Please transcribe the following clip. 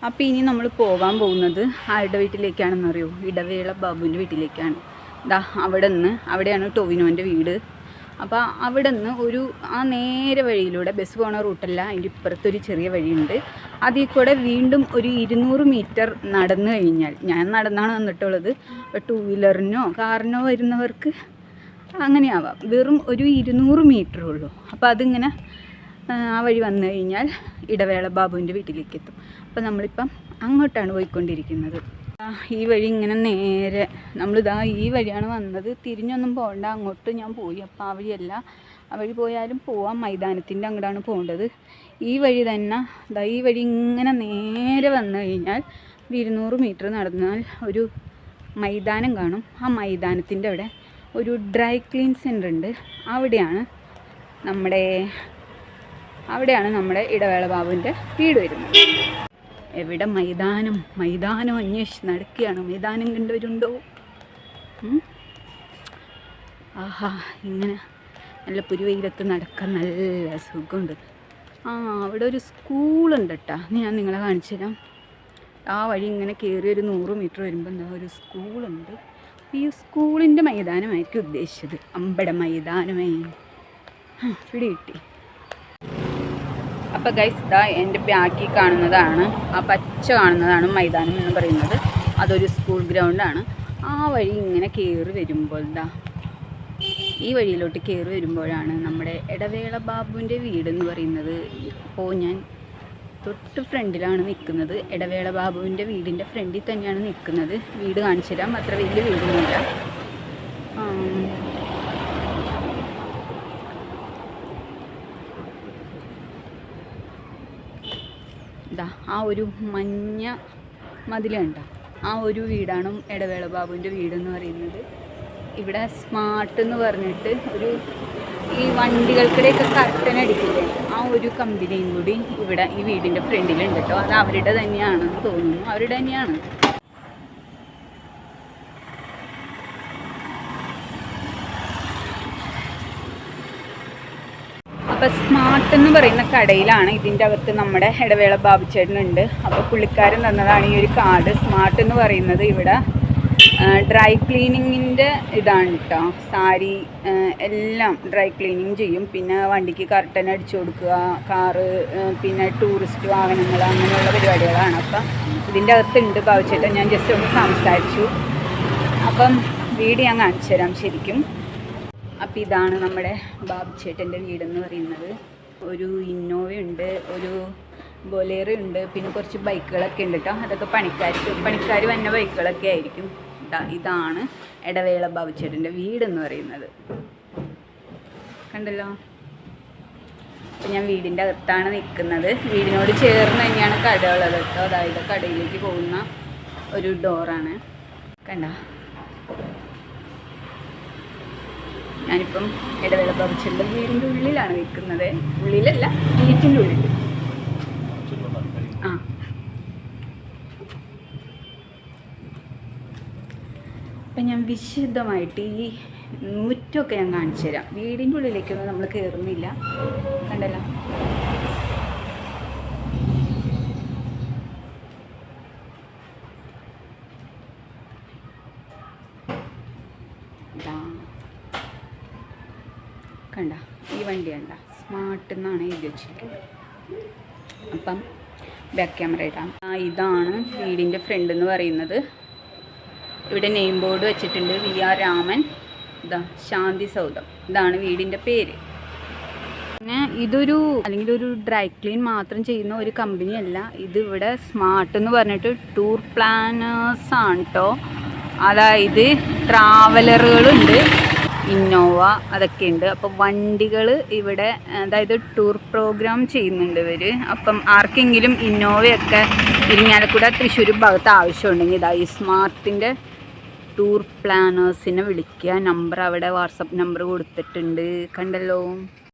അപ്പോൾ ഇനി നമ്മൾ പോകാൻ പോകുന്നത് ആരുടെ വീട്ടിലേക്കാണെന്നറിയോ? ഇടവേള ബാബുവിൻ്റെ വീട്ടിലേക്കാണ്. അവിടെയാണ് ടൊവിനോൻ്റെ വീട്. അപ്പോൾ അവിടെ നിന്ന് ആ നേരെ വഴിയിലൂടെ ബസ് പോണ റൂട്ടല്ല, അതിൻ്റെ ഇപ്പുറത്തൊരു ചെറിയ വഴിയുണ്ട്. അതിൽ കൂടെ വീണ്ടും ഒരു 200 മീറ്റർ നടന്നു കഴിഞ്ഞാൽ, ഞാൻ നടന്നാണ് വന്നിട്ടുള്ളത്, ഇപ്പോൾ 2 വീലറിനോ കാറിനോ വരുന്നവർക്ക് അങ്ങനെയാവാം, വെറും ഒരു 200 മീറ്ററേ ഉള്ളൂ. അപ്പോൾ അതിങ്ങനെ ആ വഴി വന്നു കഴിഞ്ഞാൽ ഇടവേള ബാബുവിൻ്റെ വീട്ടിലേക്ക് എത്തും. അപ്പോൾ നമ്മളിപ്പം അങ്ങോട്ടാണ് പോയിക്കൊണ്ടിരിക്കുന്നത്. ഈ വഴി ഇങ്ങനെ നേരെ ഈ വഴിയാണ് വന്നത്. തിരിഞ്ഞൊന്നും പോകണ്ട, അങ്ങോട്ട് ഞാൻ പോയി. അപ്പോൾ ആ വഴിയല്ല, ആ വഴി പോയാലും പോവാം. മൈതാനത്തിൻ്റെ അങ്ങോട്ടാണ് പോകേണ്ടത്. ഈ വഴി തന്നെ ഈ വഴി ഇങ്ങനെ നേരെ വന്നു കഴിഞ്ഞാൽ 200 മീറ്റർ നടന്നാൽ ഒരു മൈതാനം കാണും. ആ മൈതാനത്തിൻ്റെ അവിടെ ഒരു ഡ്രൈ ക്ലീൻ സെൻ്റർ ഉണ്ട്. അവിടെയാണ് നമ്മുടെ ഇടവേള ബാബുവിൻ്റെ വീട് വരുന്നത്. എവിടെ മൈതാനം അന്വേഷിച്ച് നടക്കുകയാണ്. മൈതാനം കണ്ടവരുണ്ടോ? ആഹാ, ഇങ്ങനെ നല്ല പുരുവയിലത്ത് നടക്കാൻ നല്ല സുഖമുണ്ട്. അവിടെ ഒരു സ്കൂളുണ്ട് കേട്ടോ, ഞാൻ നിങ്ങളെ കാണിച്ചു തരാം. ആ വഴി ഇങ്ങനെ കയറി ഒരു 100 മീറ്റർ വരുമ്പോൾ ഒരു സ്കൂളുണ്ട്. ഈ സ്കൂളിൻ്റെ മൈതാനമായിരിക്കും ഉദ്ദേശിച്ചത്. അമ്പട മൈതാനമേ ഇവിടെ കിട്ടി. അപ്പോൾ ഗൈസ്, എൻ്റെ ബാക്കിൽ കാണുന്നതാണ്, ആ പച്ച കാണുന്നതാണ് മൈതാനം എന്ന് പറയുന്നത്. അതൊരു സ്കൂൾ ഗ്രൗണ്ടാണ്. ആ വഴി ഇങ്ങനെ കയറി വരുമ്പോൾ ഈ വഴിയിലോട്ട് കയറി വരുമ്പോഴാണ് നമ്മുടെ ഇടവേള ബാബുവിൻ്റെ വീടെന്ന് പറയുന്നത്. ഇപ്പോൾ ഞാൻ തൊട്ട് ഫ്രണ്ടിലാണ് നിൽക്കുന്നത്. ഇടവേള ബാബുവിൻ്റെ വീടിൻ്റെ ഫ്രണ്ടിൽ തന്നെയാണ് നിൽക്കുന്നത്. വീട് കാണിച്ചു തരാം. അത്ര വലിയ വീടൊന്നുമില്ല. ആ ഒരു മഞ്ഞ മതിൽ കണ്ട ആ ഒരു വീടാണ് ഇടവേള ബാബുവിൻ്റെ വീടെന്ന് പറയുന്നത്. ഇവിടെ സ്മാർട്ട് എന്ന് പറഞ്ഞിട്ട് ഈ വണ്ടികൾക്കിടെയൊക്കെ കർട്ടൻ അടിക്കില്ലേ, ആ ഒരു കമ്പനിയും കൂടി ഇവിടെ ഈ വീടിൻ്റെ ഫ്രണ്ടിലുണ്ട് കേട്ടോ. അത് അവരുടെ തന്നെയാണെന്ന് തോന്നുന്നു. അവരുടെ തന്നെയാണ്. അപ്പോൾ സ്മാർട്ട് എന്ന് പറയുന്ന കടയിലാണ്. ഇതിൻ്റെ അകത്ത് നമ്മുടെ ഇടവേള ബാബുച്ചേട്ടനുണ്ട്. അപ്പോൾ പുള്ളിക്കാരൻ തന്നതാണ് ഈ ഒരു കാർഡ്. സ്മാർട്ട് എന്ന് പറയുന്നത് ഇവിടെ ഡ്രൈ ക്ലീനിങ്ങിൻ്റെ ഇതാണ് കേട്ടോ. സാരി എല്ലാം ഡ്രൈ ക്ലീനിങ് ചെയ്യും. പിന്നെ വണ്ടിക്ക് കർട്ടൻ അടിച്ചു കൊടുക്കുക, കാറ്, പിന്നെ ടൂറിസ്റ്റ് വാഹനങ്ങൾ, അങ്ങനെയുള്ള പരിപാടികളാണ്. അപ്പം ഇതിൻ്റെ അകത്തുണ്ട് ബാബുച്ചേട്ടൻ. ഞാൻ ജസ്റ്റ് ഒന്ന് സംസാരിച്ചു. അപ്പം വീട് ഞാൻ കാണിച്ചു തരാം ശരിക്കും. അപ്പോൾ ഇതാണ് നമ്മുടെ ബാബുച്ചേട്ടൻ്റെ വീടെന്ന് പറയുന്നത്. ഒരു ഇന്നോവയുണ്ട്, ഒരു ബൊലേറോ ഉണ്ട്, പിന്നെ കുറച്ച് ബൈക്കുകളൊക്കെ ഉണ്ട് കേട്ടോ. അതൊക്കെ പണിക്കാർ വന്ന ബൈക്കുകളൊക്കെ ആയിരിക്കും. ഇതാണ് ഇടവേള ബാബുച്ചേട്ടൻ്റെ വീടെന്ന് പറയുന്നത്. കണ്ടല്ലോ. അപ്പം ഞാൻ വീടിൻ്റെ അകത്താണ് നിൽക്കുന്നത്. വീടിനോട് ചേർന്ന് തന്നെയാണ് കടയുള്ളത് കേട്ടോ. അതായത് കടയിലേക്ക് പോകുന്ന ഒരു ഡോറാണ്. കണ്ട, ഞാനിപ്പം ഇടവേള ബാബുച്ചേട്ടൻ്റെ വീടിൻ്റെ ഉള്ളിലാണ് നിൽക്കുന്നത്. ഉള്ളിലല്ല, വീട്ടിൻ്റെ ഉള്ളിൽ. അപ്പം ഞാൻ വിശദമായിട്ട് ഈ മുറ്റമൊക്കെ ഞാൻ കാണിച്ചു തരാം. വീടിൻ്റെ ഉള്ളിലേക്കൊന്നും നമ്മൾ കയറുന്നില്ല. കണ്ടല്ലോ. കണ്ട, ഈ വണ്ടി കണ്ട, സ്മാർട്ട് എന്നാണ് എഴുതി വെച്ചിരിക്കുന്നത്. അപ്പം ബാക്ക് ക്യാമറ ഇടാം. ഇതാണ് വീടിൻ്റെ ഫ്രണ്ട് എന്ന് പറയുന്നത്. ഇവിടെ നെയിം ബോർഡ് വെച്ചിട്ടുണ്ട്, VR രാമൻ, ശാന്തി സൗധം. ഇതാണ് വീടിൻ്റെ പേര്. പിന്നെ ഒരു ഡ്രൈ ക്ലീൻ മാത്രം ചെയ്യുന്ന ഒരു കമ്പനിയല്ല. ഇതിവിടെ സ്മാർട്ട് എന്ന് പറഞ്ഞിട്ട് ടൂർ പ്ലാനേഴ്സ് ആണ് കേട്ടോ. അതായത് ട്രാവലറുകളുണ്ട്, ഇന്നോവ, അതൊക്കെ ഉണ്ട്. അപ്പം വണ്ടികൾ ഇവിടെ, അതായത് ടൂർ പ്രോഗ്രാം ചെയ്യുന്നുണ്ട് ഇവർ. അപ്പം ആർക്കെങ്കിലും ഇന്നോവയൊക്കെ ഇരിങ്ങാലക്കുട തൃശ്ശൂർ ഭാഗത്ത് ആവശ്യമുണ്ടെങ്കിൽ ഈ സ്മാർട്ടിൻ്റെ ടൂർ പ്ലാനേഴ്സിനെ വിളിക്കുക. നമ്പർ അവിടെ വാട്സപ്പ് നമ്പർ കൊടുത്തിട്ടുണ്ട്. കണ്ടല്ലോ.